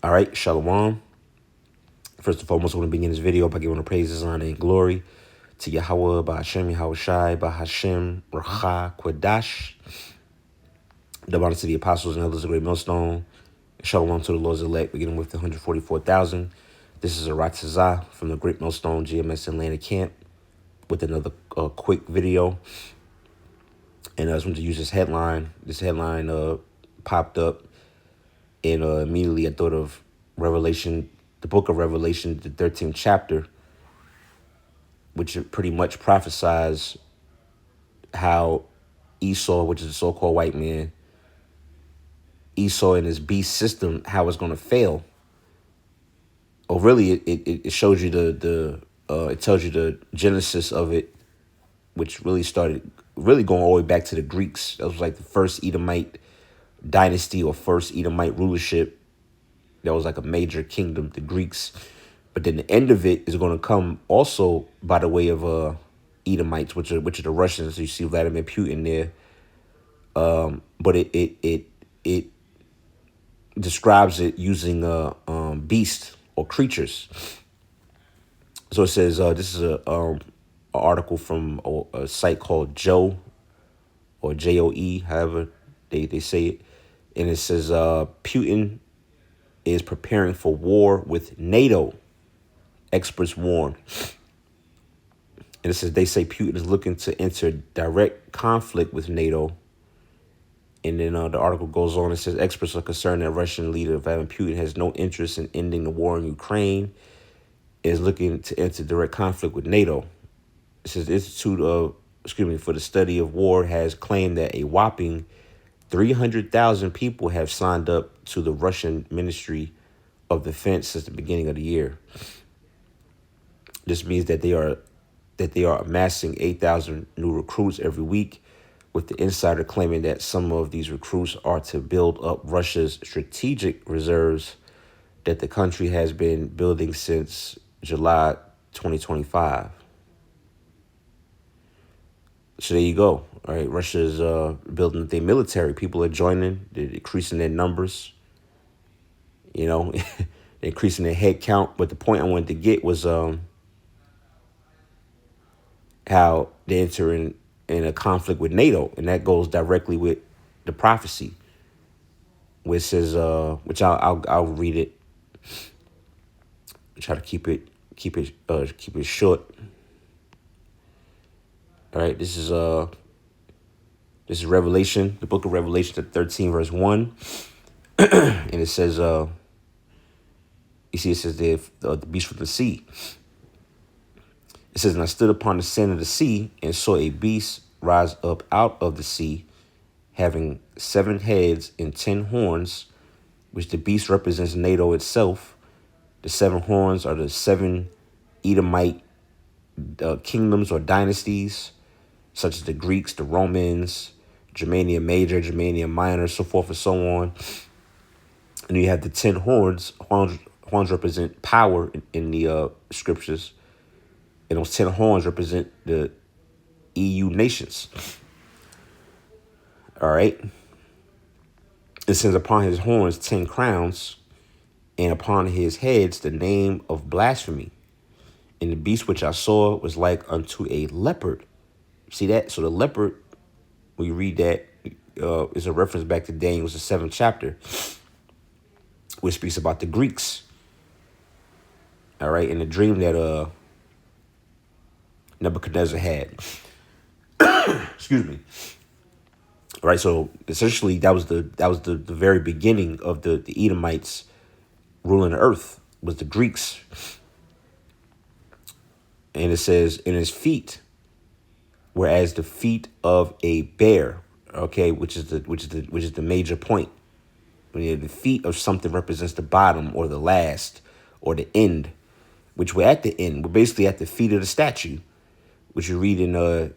All right, Shalom. First and foremost, I want to begin this video by giving the praises, honor, and glory to Yahweh, Ba'Hashem, Yahushai, Ba'Hashem, Racha, Quadash. The honor to the apostles and elders of the Great Millstone. Shalom to the Lord's elect, beginning with the 144,000. This is a Ratazah from the Great Millstone GMS Atlanta camp with another quick video. And I just wanted to use this headline. This headline popped up, and immediately I thought of Revelation, the book of Revelation, the 13th chapter, which pretty much prophesies how Esau, which is a so-called white man, Esau and his beast system, how it's going to fail. Or really, it shows you it tells you the genesis of it, which really started going all the way back to the Greeks. That was like the first Edomite dynasty or first Edomite rulership. That was like a major kingdom, the Greeks. But then the end of it is going to come also by the way of Edomites, which are the Russians. You see Vladimir Putin there. But it describes it using beasts or creatures. So it says this is an article from a site called Joe or JOE, however they say it, and it says Putin is preparing for war with NATO. Experts warn. And it says they say Putin is looking to enter direct conflict with NATO. And then the article goes on. It says experts are concerned that Russian leader Vladimir Putin has no interest in ending the war in Ukraine, is looking to enter direct conflict with NATO. It says the Institute for the Study of War has claimed that a whopping 300,000 people have signed up to the Russian Ministry of Defense since the beginning of the year. This means that they are amassing 8,000 new recruits every week, with the insider claiming that some of these recruits are to build up Russia's strategic reserves that the country has been building since July 2025. So there you go. All right, Russia's building up their military. People are joining. They're increasing their numbers. You know, they're increasing their head count. But the point I wanted to get was how they enter in a conflict with NATO, and that goes directly with the prophecy, which says, which I'll read it. Try to keep it short. All right, this is Revelation, the book of Revelation, 13 verse 1, and it says, you see, it says the beast from the sea. It says, and I stood upon the sand of the sea and saw a beast rise up out of the sea, having 7 heads and 10 horns, which the beast represents NATO itself. The 7 horns are the 7 Edomite kingdoms or dynasties, such as the Greeks, the Romans, Germania Major, Germania Minor, so forth and so on. And you have the 10 horns. Horns represent power in the scriptures. And those 10 horns represent the EU nations. All right. It says upon his horns 10 crowns, and upon his heads the name of blasphemy. And the beast which I saw was like unto a leopard. See that? So the leopard, when you read that, is a reference back to Daniel, the 7th chapter, which speaks about the Greeks. All right. And the dream that Nebuchadnezzar had. Excuse me. All right, so essentially that was the very beginning of the Edomites ruling the earth, was the Greeks. And it says, in his feet, whereas the feet of a bear, okay, which is the major point. When the feet of something represents the bottom or the last or the end, which we're at the end. We're basically at the feet of the statue, which you read in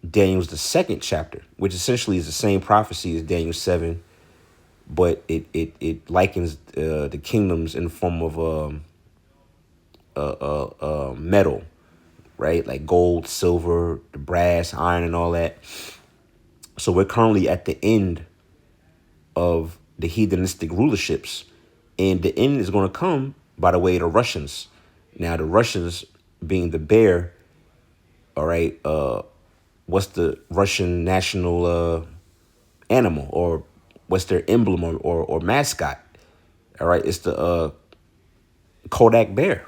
Daniel's the 2nd chapter, which essentially is the same prophecy as Daniel 7, but it likens the kingdoms in the form of metal, right? Like gold, silver, the brass, iron, and all that. So we're currently at the end of the heathenistic rulerships And the end is going to come by the way of the Russians. Now, the Russians being the bear, all right, what's the Russian national animal, or what's their emblem, or mascot? All right, it's the Kodak bear.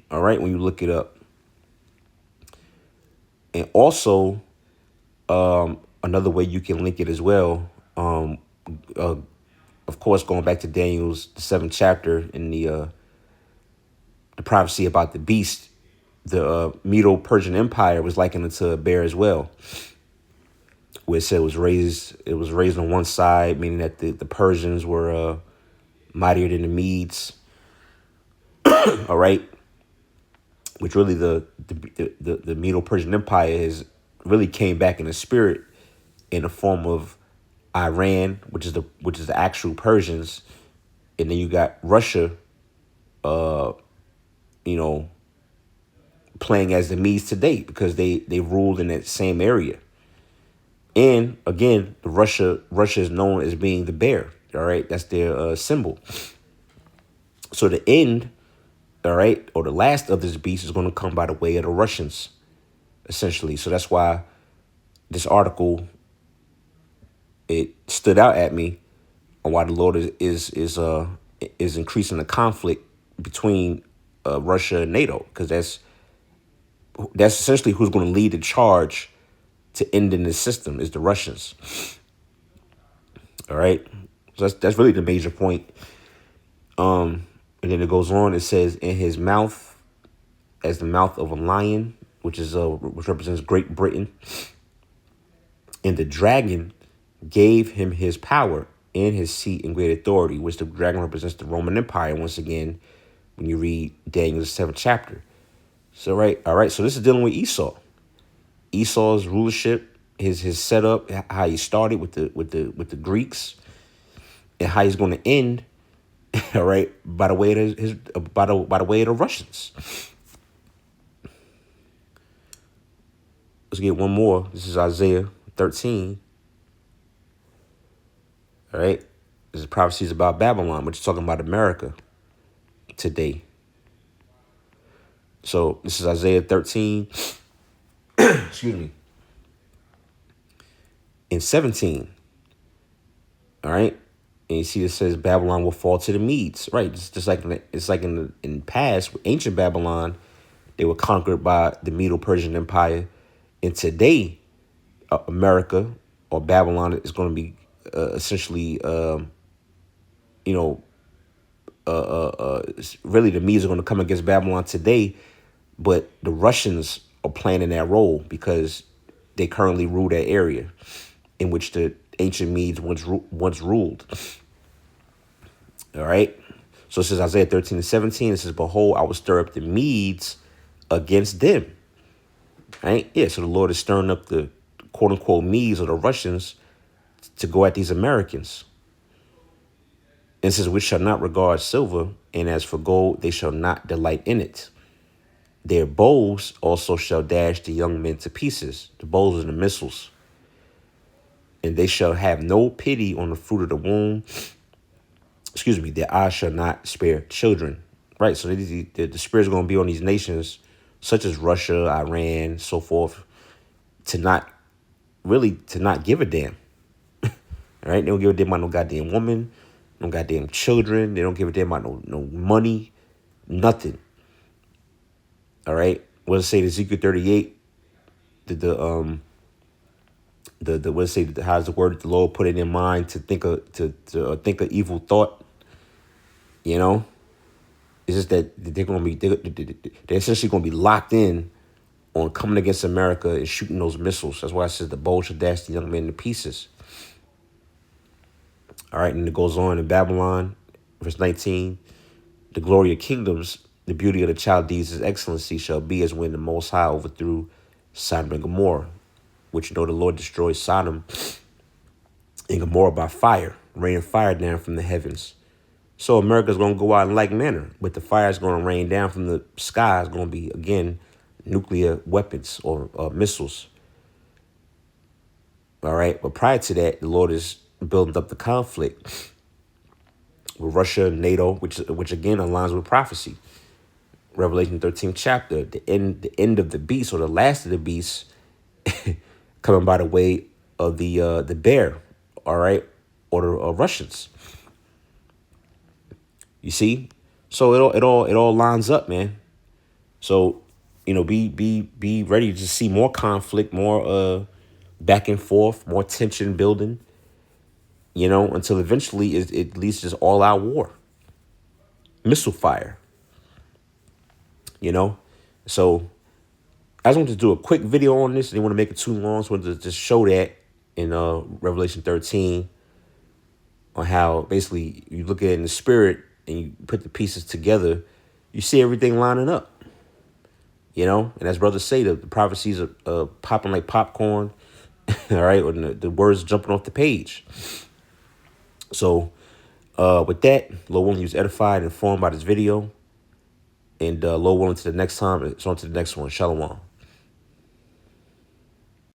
All right, when you look it up. And also, another way you can link it as well, uh, of course, going back to Daniel's the 7th chapter in the prophecy about the beast, the Medo-Persian Empire was likened to a bear as well, where it said it was raised on one side, meaning that the Persians were mightier than the Medes. All right, which really the Medo-Persian Empire has really came back in the spirit in the form of Iran, which is the actual Persians, and then you got Russia, you know, playing as the Medes today because they ruled in that same area. And again, Russia is known as being the bear. All right, that's their symbol. So the end, all right, or the last of this beast is going to come by the way of the Russians, essentially. So that's why this article, it stood out at me on why the Lord is increasing the conflict between Russia and NATO, because that's essentially who's going to lead the charge to ending this system is the Russians. All right, so that's really the major point. And then it goes on. It says, "In his mouth, as the mouth of a lion," which represents Great Britain. "And the dragon gave him his power and his seat and great authority," which the dragon represents the Roman Empire. Once again, when you read Daniel's 7th chapter. So all right. So this is dealing with Esau. Esau's rulership, his setup, how he started with the Greeks, and how he's going to end. All right, by the way by the way of the Russians. Let's get one more. This is Isaiah 13. All right, this is prophecies about Babylon, which is talking about America today. So this is Isaiah 13. Excuse me. In 17. All right. And you see it says Babylon will fall to the Medes. Right. It's just like in the past, ancient Babylon, they were conquered by the Medo-Persian Empire. And today, America or Babylon is going to be essentially, really the Medes are going to come against Babylon today. But the Russians are playing in that role because they currently rule that area in which the ancient Medes once ruled. All right. So it says Isaiah 13:17. It says, "Behold, I will stir up the Medes against them." Right? Yeah. So the Lord is stirring up the quote unquote Medes or the Russians to go at these Americans. And it says, "Which shall not regard silver, and as for gold, they shall not delight in it. Their bows also shall dash the young men to pieces." The bows and the missiles. "And they shall have no pity on the fruit of the womb. Excuse me, their eyes shall not spare children." Right, so the spirit's going to be on these nations, such as Russia, Iran, so forth, to not give a damn. All right, they don't give a damn about no goddamn woman, no goddamn children. They don't give a damn about no money, nothing. All right, what does it say in Ezekiel 38? What does it say? How's the word that the Lord put it in mind to think a evil thought? You know, it's just that they're essentially going to be locked in on coming against America and shooting those missiles. That's why it says the bow shall dash the young men to pieces. All right, and it goes on in Babylon, verse 19. "The glory of kingdoms, the beauty of the Chaldees' excellency shall be as when the Most High overthrew Sodom and Gomorrah, which the Lord destroyed Sodom and Gomorrah by fire, raining fire down from the heavens." So America's going to go out in like manner, but the fire is going to rain down from the sky. Is going to be, again, nuclear weapons or missiles. All right. But prior to that, the Lord is building up the conflict with Russia, NATO, which again aligns with prophecy. Revelation 13th chapter, the end of the beast, or the last of the beast, coming by the way of the bear, all right, or the Russians. You see, so it all lines up, man. So, be ready to see more conflict, more back and forth, more tension building. Until eventually it leads to just all out war, missile fire. So I just want to do a quick video on this. I didn't want to make it too long. So I wanted to just show that in Revelation 13 on how basically you look at it in the spirit and you put the pieces together, you see everything lining up. And as brothers say, the prophecies are popping like popcorn, all right, and the words jumping off the page. So with that, Lord willing, you was edified and informed by this video. And Lord willing, to the next time, it's on to the next one. Shalom.